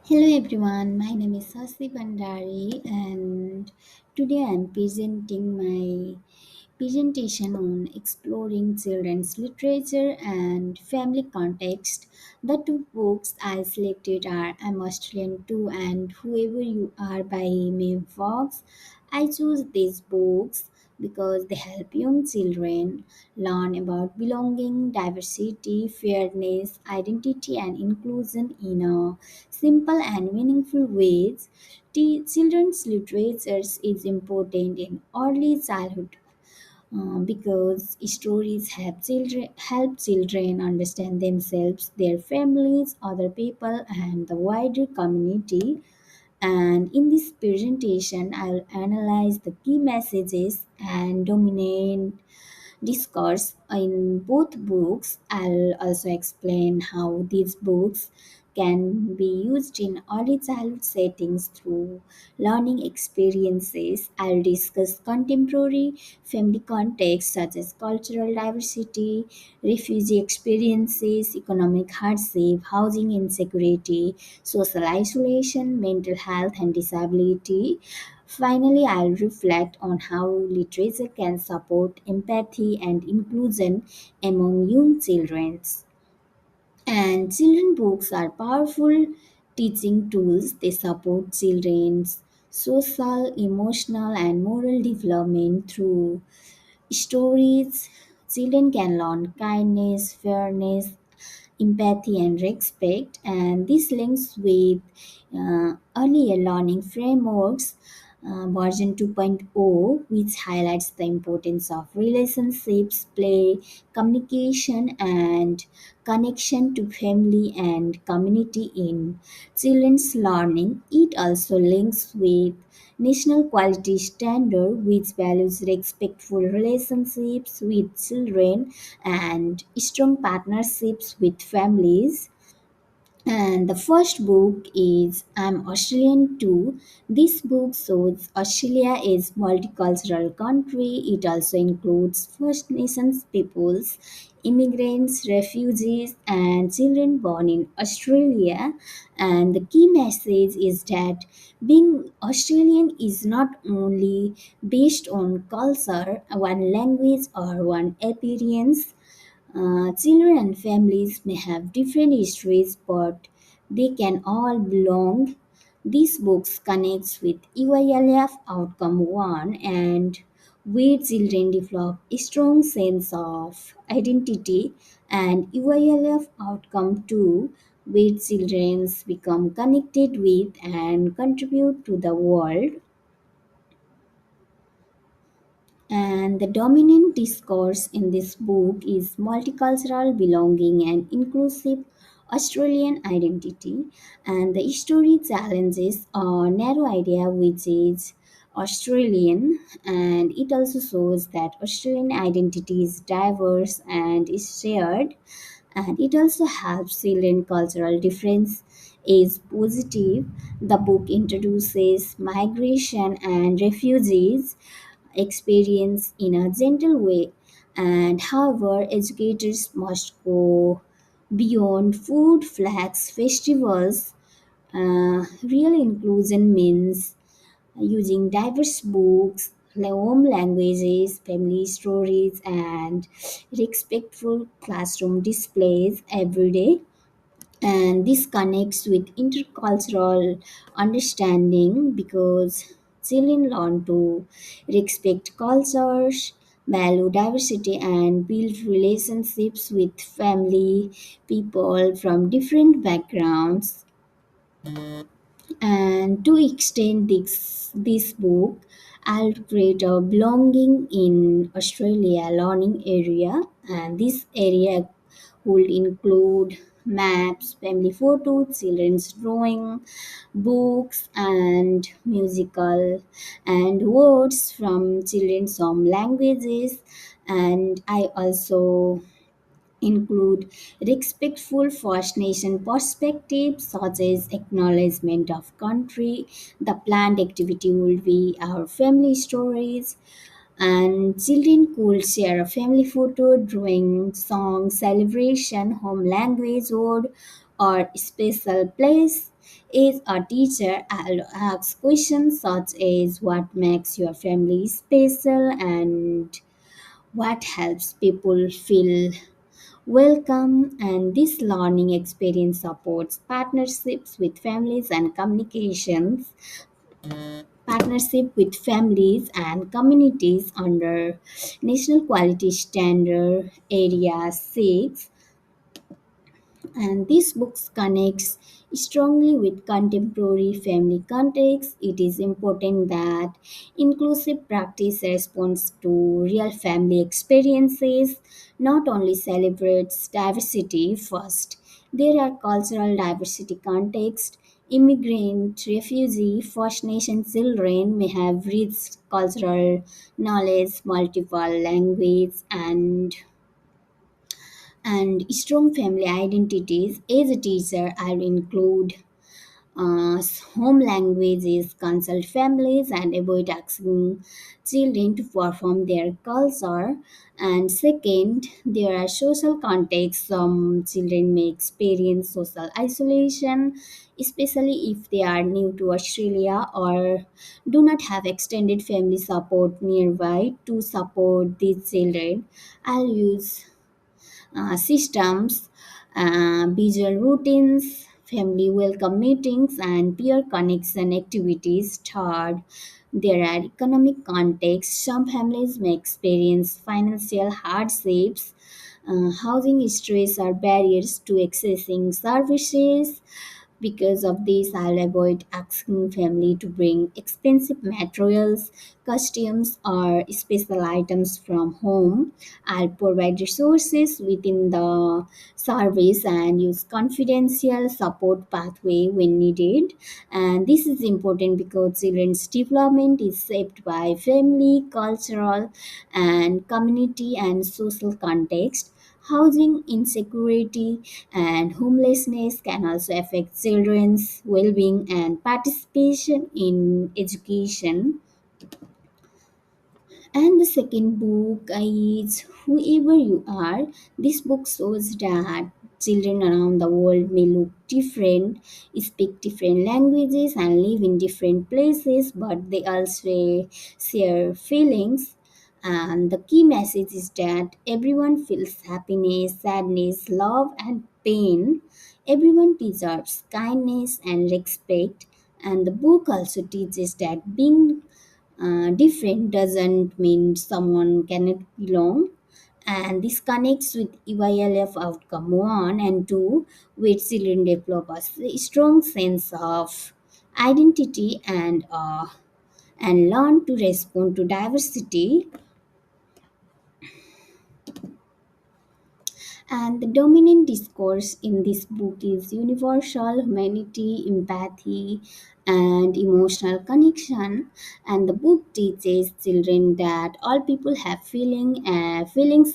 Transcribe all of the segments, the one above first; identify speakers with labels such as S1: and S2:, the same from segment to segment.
S1: Hello everyone, my name is Sasi Bandari and today I am presenting my presentation on exploring children's literature and family context. The two books I selected are I'm Australian Too and Whoever You Are by Mae Fox. I choose these books because they help young children learn about belonging, diversity, fairness, identity, and inclusion in a simple and meaningful ways. Children's literature is important in early childhood because stories help children understand themselves, their families, other people, and the wider community. And in this presentation, I'll analyze the key messages and dominant discourse in both books. I'll also explain how these books can be used in early childhood settings through learning experiences. I'll discuss contemporary family contexts such as cultural diversity, refugee experiences, economic hardship, housing insecurity, social isolation, mental health, and disability. Finally, I'll reflect on how literature can support empathy and inclusion among young children. And children books are powerful teaching tools. They support children's social, emotional, and moral development through stories. Children can learn kindness, fairness, empathy, and respect, and this links with earlier learning frameworks. Version 2.0, which highlights the importance of relationships, play, communication, and connection to family and community in children's learning. It also links with national quality standard, which values respectful relationships with children and strong partnerships with families. And the first book is I'm Australian Too. This book shows Australia is multicultural country. It also includes First Nations peoples, immigrants, refugees, and children born in Australia. And the key message is that being Australian is not only based on culture, one language, or one appearance. Children and families may have different histories, but they can all belong. These books connects with EYLF outcome 1 and where children develop a strong sense of identity, and EYLF outcome 2 where children become connected with and contribute to the world. And the dominant discourse in this book is multicultural belonging and inclusive Australian identity. And the story challenges a narrow idea which is Australian, and it also shows that Australian identity is diverse and is shared, and it also helps children cultural difference is positive. The book introduces migration and refugees experience in a gentle way. And however, educators must go beyond food, flags, festivals. Real inclusion means using diverse books, home languages, family stories, and respectful classroom displays every day. And this connects with intercultural understanding because children learn to respect cultures, value diversity, and build relationships with family people from different backgrounds. And to extend this book, I'll create a belonging in Australia learning area, and this area would include maps, family photos, children's drawing, books, and musical and words from children's home languages. And I also include respectful First Nation perspectives such as acknowledgement of country. The planned activity will be our family stories, and children could share a family photo, drawing, song, celebration, home language, word, or special place. As a teacher, I'll ask questions such as what makes your family special and what helps people feel welcome. And this learning experience supports partnerships with families and communications partnership with families and communities under National Quality Standard Area 6. And this book connects strongly with contemporary family context. It is important that inclusive practice responds to real family experiences, not only celebrates diversity first. There are cultural diversity contexts. Immigrant, refugee, First Nation children may have rich cultural knowledge, multiple language, and strong family identities. As a teacher, I'll include home languages, consult families, and avoid asking children to perform their culture. And second, there are social contexts. Some children may experience social isolation, especially if they are new to Australia or do not have extended family support nearby to support these children. I'll use systems, visual routines, family welcome meetings, and peer connection activities. Third, there are economic contexts. Some families may experience financial hardships, housing stress, or barriers to accessing services. Because of this, I'll avoid asking family to bring expensive materials, costumes, or special items from home. I'll provide resources within the service and use confidential support pathway when needed. And this is important because children's development is shaped by family, cultural, and community and social context. Housing insecurity and homelessness can also affect children's well-being and participation in education. And the second book is Whoever You Are. This book shows that children around the world may look different, speak different languages, and live in different places, but they also share feelings. And the key message is that everyone feels happiness, sadness, love, and pain. Everyone deserves kindness and respect. And the book also teaches that being different doesn't mean someone cannot belong. And this connects with EYLF outcome 1 and 2, where children develop a strong sense of identity and learn to respond to diversity. And the dominant discourse in this book is universal humanity, empathy, and emotional connection. And the book teaches children that all people have feelings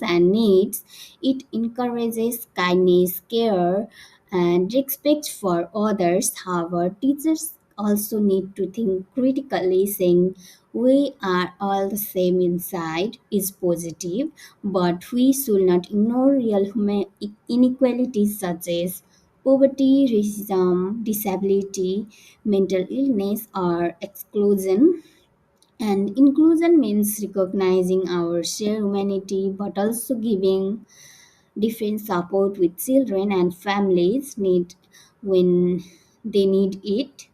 S1: and needs. It encourages kindness, care, and respect for others. However, teachers also need to think critically, saying we are all the same inside is positive, but we should not ignore real human inequalities such as poverty, racism, disability, mental illness, or exclusion. And inclusion means recognizing our shared humanity but also giving different support with children and families need when they need it.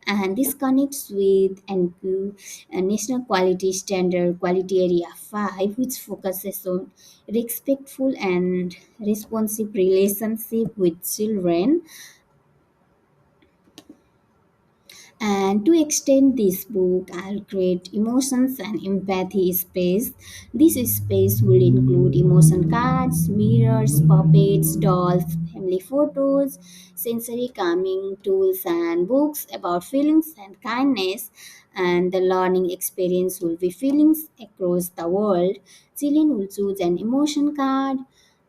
S1: And this connects with a national quality standard quality area 5, which focuses on respectful and responsive relationship with children. And to extend this book, I'll create emotions and empathy space. This space will include emotion cards, mirrors, puppets, dolls, family photos, sensory calming tools, and books about feelings and kindness. And the learning experience will be feelings across the world. Children will choose an emotion card,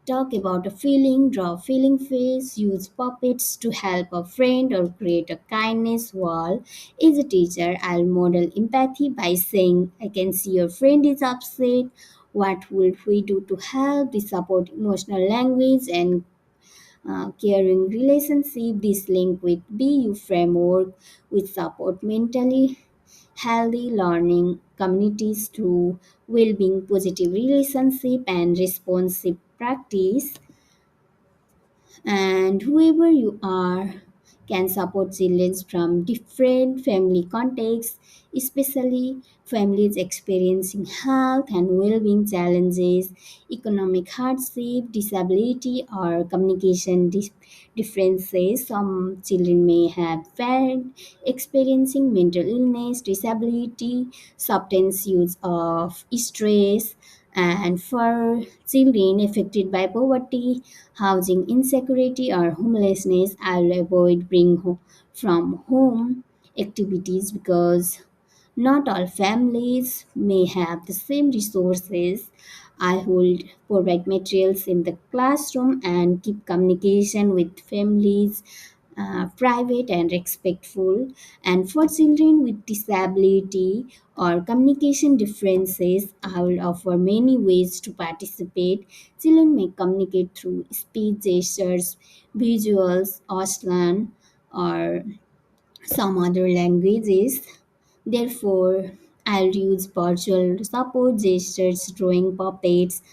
S1: talk about a feeling, draw a feeling face, use puppets to help a friend, or create a kindness wall. As a teacher, I'll model empathy by saying, I can see your friend is upset. What would we do to help? We support emotional language and caring relationship. This link with BU framework with support mentally healthy learning communities through well-being, positive relationship, and responsive practice. And whoever you are can support children from different family contexts, especially families experiencing health and well-being challenges, economic hardship, disability, or communication differences. Some children may have parents experiencing mental illness, disability, substance use of stress, and for children affected by poverty, housing insecurity, or homelessness, I'll avoid bring from home activities because not all families may have the same resources. I will provide materials in the classroom and keep communication with families private and respectful. And for children with disability or communication differences, I will offer many ways to participate. Children may communicate through speech gestures, visuals, Auslan, or some other languages. Therefore, I'll use virtual support gestures, drawing puppets,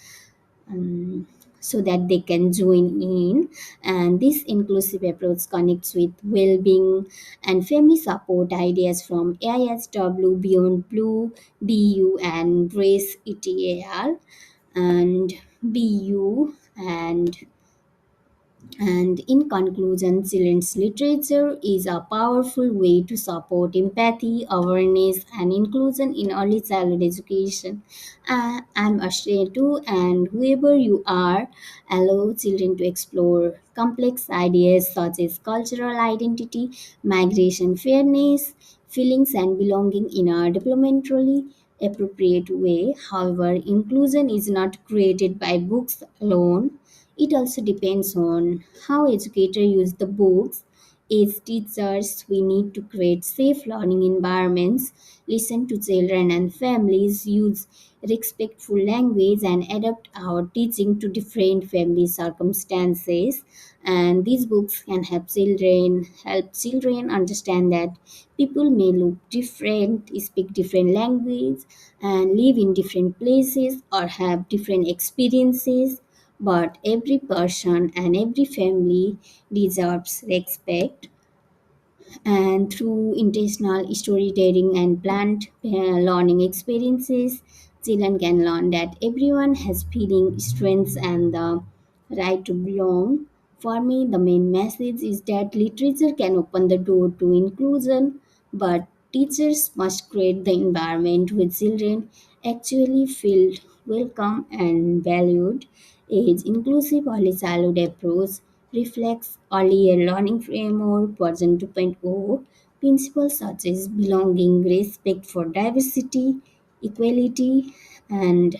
S1: um, so that they can join in. And this inclusive approach connects with well-being and family support ideas from AISW, Beyond Blue, BU, and Grace ETAL, and BU. And in conclusion, children's literature is a powerful way to support empathy, awareness, and inclusion in early childhood education. I'm Ashray too, and whoever you are, allow children to explore complex ideas such as cultural identity, migration fairness, feelings, and belonging in a developmentally appropriate way. However, inclusion is not created by books alone. It also depends on how educators use the books. As teachers, we need to create safe learning environments, listen to children and families, use respectful language, and adapt our teaching to different family circumstances. And these books can help children understand that people may look different, speak different language, and live in different places or have different experiences, but every person and every family deserves respect. And through intentional storytelling and planned learning experiences, children can learn that everyone has feeling, strengths, and the right to belong. For me, the main message is that literature can open the door to inclusion, but teachers must create the environment where children actually feel welcome and valued. Age inclusive early childhood approach reflects earlier learning framework version 2.0 principles such as belonging, respect for diversity, equality, and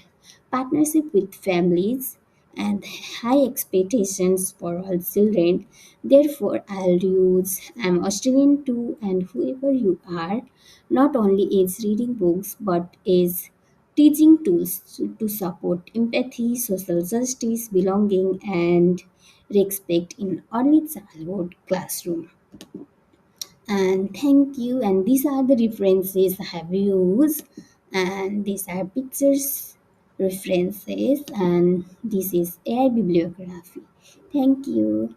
S1: partnership with families, and high expectations for all children. Therefore, I'm Australian too, and whoever you are, not only is reading books but is teaching tools to support empathy, social justice, belonging, and respect in early childhood classroom. And thank you. And these are the references I have used, and these are pictures references, and this is AI bibliography. Thank you.